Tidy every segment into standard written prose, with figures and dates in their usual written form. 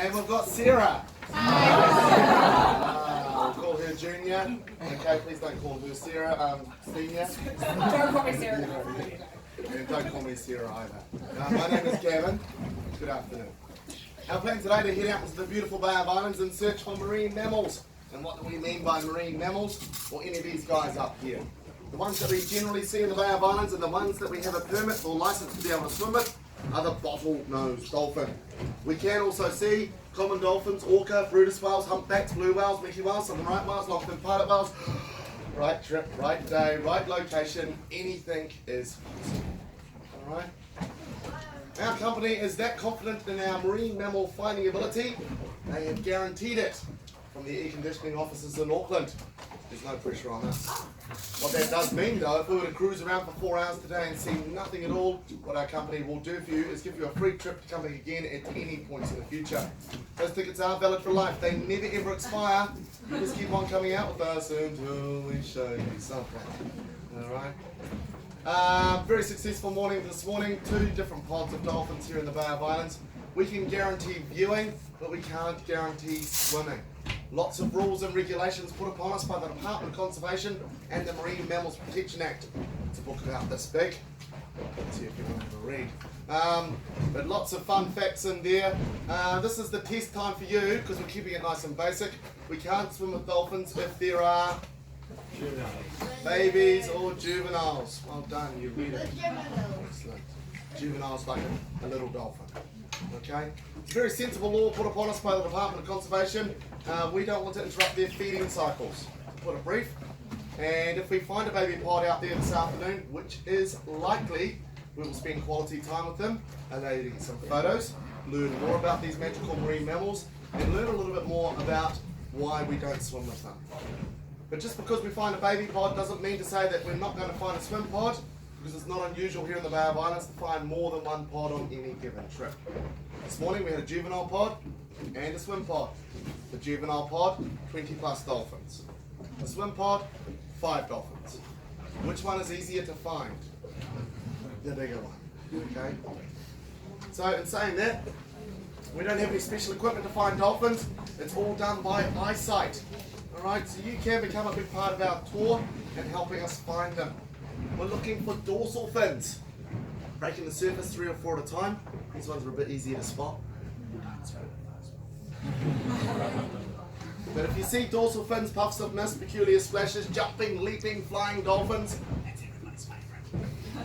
And we've got Sarah. We'll call her Junior. Okay, please don't call her Sarah. Senior. Don't call me Sarah. And don't call me Sarah either. My name is Gavin. Good afternoon. Our plan today to head out into the beautiful Bay of Islands in search for marine mammals. And what do we mean by marine mammals? Well, any of these guys up here. The ones that we generally see in the Bay of Islands and the ones that we have a permit or license to be able to swim with are the bottlenose dolphin. We can also see common dolphins, orca, Brutus whales, humpbacks, blue whales, Mickey whales, southern right whales, longfin pilot whales. Right trip, right day, right location, anything is possible. Alright? Our company is that confident in our marine mammal finding ability, they have guaranteed it from the air conditioning offices in Auckland. There's no pressure on us. What that does mean though, if we were to cruise around for 4 hours today and see nothing at all, what our company will do for you is give you a free trip to come back again at any point in the future. Those tickets are valid for life. They never ever expire. You just keep on coming out with us until we show you something. Alright? Very successful morning this morning. 2 different pods of dolphins here in the Bay of Islands. We can guarantee viewing, but we can't guarantee swimming. Lots of rules and regulations put upon us by the Department of Conservation and the Marine Mammals Protection Act. It's a book about this big. Let's see if you want to read. But lots of fun facts in there. This is the test time for you because we're keeping it nice and basic. We can't swim with dolphins if there are babies or juveniles. Well done, you read it. Excellent. Juveniles like a little dolphin. Okay? It's a very sensible law put upon us by the Department of Conservation. We don't want to interrupt their feeding cycles, to put it brief. And if we find a baby pod out there this afternoon, which is likely, we will spend quality time with them, allow you to get some photos, learn more about these magical marine mammals, and learn a little bit more about why we don't swim with them. But just because we find a baby pod doesn't mean to say that we're not going to find a swim pod, because it's not unusual here in the Bay of Islands to find more than one pod on any given trip. This morning we had a juvenile pod and a swim pod. The juvenile pod, 20 plus dolphins. The swim pod, 5 dolphins. Which one is easier to find? The bigger one. Okay. So in saying that, we don't have any special equipment to find dolphins. It's all done by eyesight. Alright, so you can become a big part of our tour and helping us find them. We're looking for dorsal fins. Breaking the surface 3 or 4 at a time. These ones are a bit easier to spot. But if you see dorsal fins, puffs of mist, peculiar splashes, jumping, leaping, flying dolphins, that's everybody's favourite.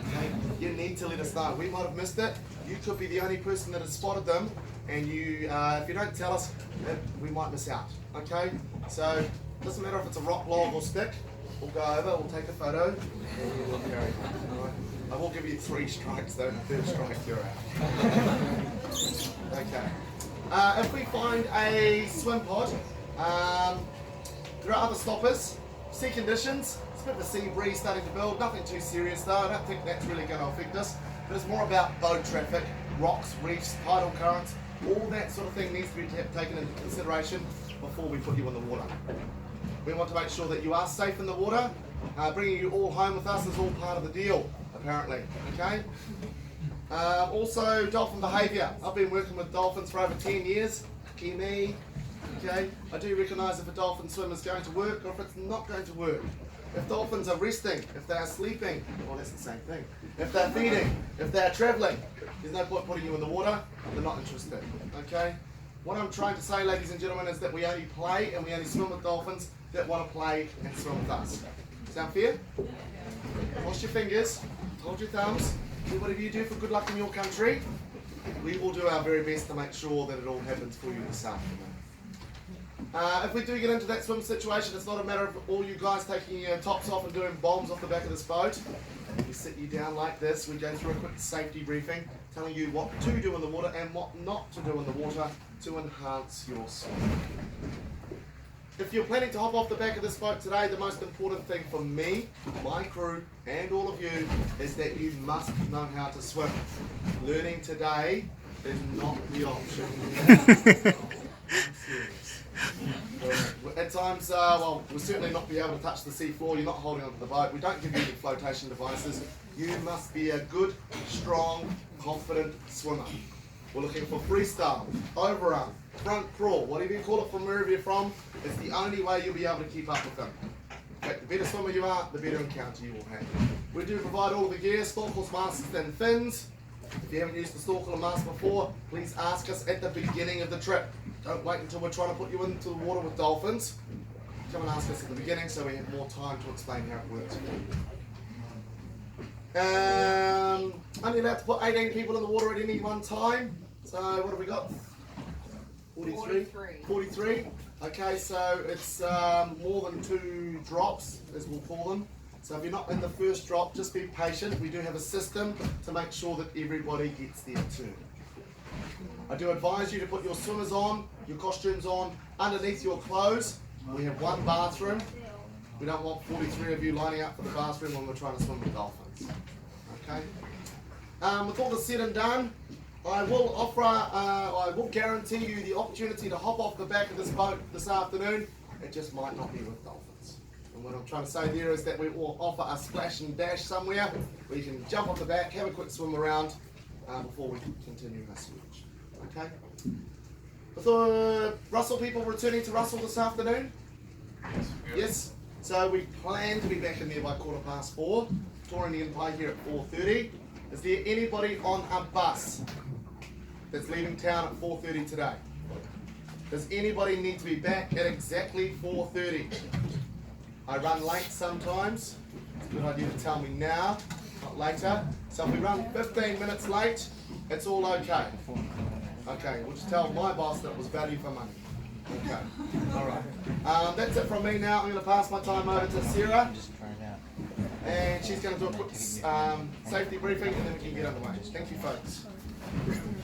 Okay? You need to let us know. We might have missed it. You could be the only person that has spotted them, and you, if you don't tell us, we might miss out. Okay? So it doesn't matter if it's a rock, log, or stick. We'll go over, we'll take a photo, and we'll carry on. All right? I will give you 3 strikes though, the 3rd strike you're out. Okay. If we find a swim pod, there are other stoppers. Sea conditions, it's a bit of a sea breeze starting to build, nothing too serious though, I don't think that's really going to affect us. But it's more about boat traffic, rocks, reefs, tidal currents, all that sort of thing needs to be taken into consideration before we put you in the water. We want to make sure that you are safe in the water. Bringing you all home with us is all part of the deal, apparently. Okay. Also, dolphin behaviour. I've been working with dolphins for over 10 years. Lucky me. Okay. I do recognise if a dolphin swim is going to work or if it's not going to work. If dolphins are resting, if they are sleeping, well, that's the same thing. If they're feeding, if they're travelling, there's no point putting you in the water. They're not interested. Okay. What I'm trying to say, ladies and gentlemen, is that we only play and we only swim with dolphins that want to play and swim with us. Sound fair? Cross your fingers, hold your thumbs, do whatever you do for good luck in your country. We will do our very best to make sure that it all happens for you this afternoon. If we do get into that swim situation, it's not a matter of all you guys taking your tops off and doing bombs off the back of this boat. We sit you down like this, we go through a quick safety briefing, telling you what to do in the water and what not to do in the water to enhance your swim. If you're planning to hop off the back of this boat today, the most important thing for me, my crew, and all of you is that you must know how to swim. Learning today is not the option. I'm serious. At times, well, we'll certainly not be able to touch the sea floor. You're not holding onto the boat. We don't give you any flotation devices. You must be a good, strong, confident swimmer. We're looking for freestyle, overarm, front crawl, whatever you call it from wherever you're from. It's the only way you'll be able to keep up with them. In fact, the better swimmer you are, the better encounter you will have. We do provide all of the gear, snorkels, masks and fins. If you haven't used the snorkel and mask before, please ask us at the beginning of the trip. Don't wait until we're trying to put you into the water with dolphins. Come and ask us at the beginning so we have more time to explain how it works. Only allowed to put 18 people in the water at any one time. So what have we got? 43? 43. Okay, so it's more than 2 drops, as we'll call them. So if you're not in the first drop, just be patient. We do have a system to make sure that everybody gets their turn. I do advise you to put your swimmers on, your costumes on, underneath your clothes. We have one bathroom. We don't want 43 of you lining up for the bathroom when we're trying to swim with dolphins. Okay? With all this said and done, I will guarantee you the opportunity to hop off the back of this boat this afternoon. It just might not be with dolphins. And what I'm trying to say there is that we will offer a splash and dash somewhere where you can jump off the back, have a quick swim around before we continue our search. Okay? With the Russell people returning to Russell this afternoon? Yes. So we plan to be back in there by 4:15. Touring the Empire here at 4:30. Is there anybody on a bus that's leaving town at 4:30 today? Does anybody need to be back at exactly 4:30? I run late sometimes. It's a good idea to tell me now, not later. So if we run 15 minutes late, it's all okay. Okay, we'll just tell my boss that it was value for money. Okay, alright. That's it from me now. I'm going to pass my time over to Sarah. And she's going to do a quick safety briefing and then we can get underway. Thank you, folks.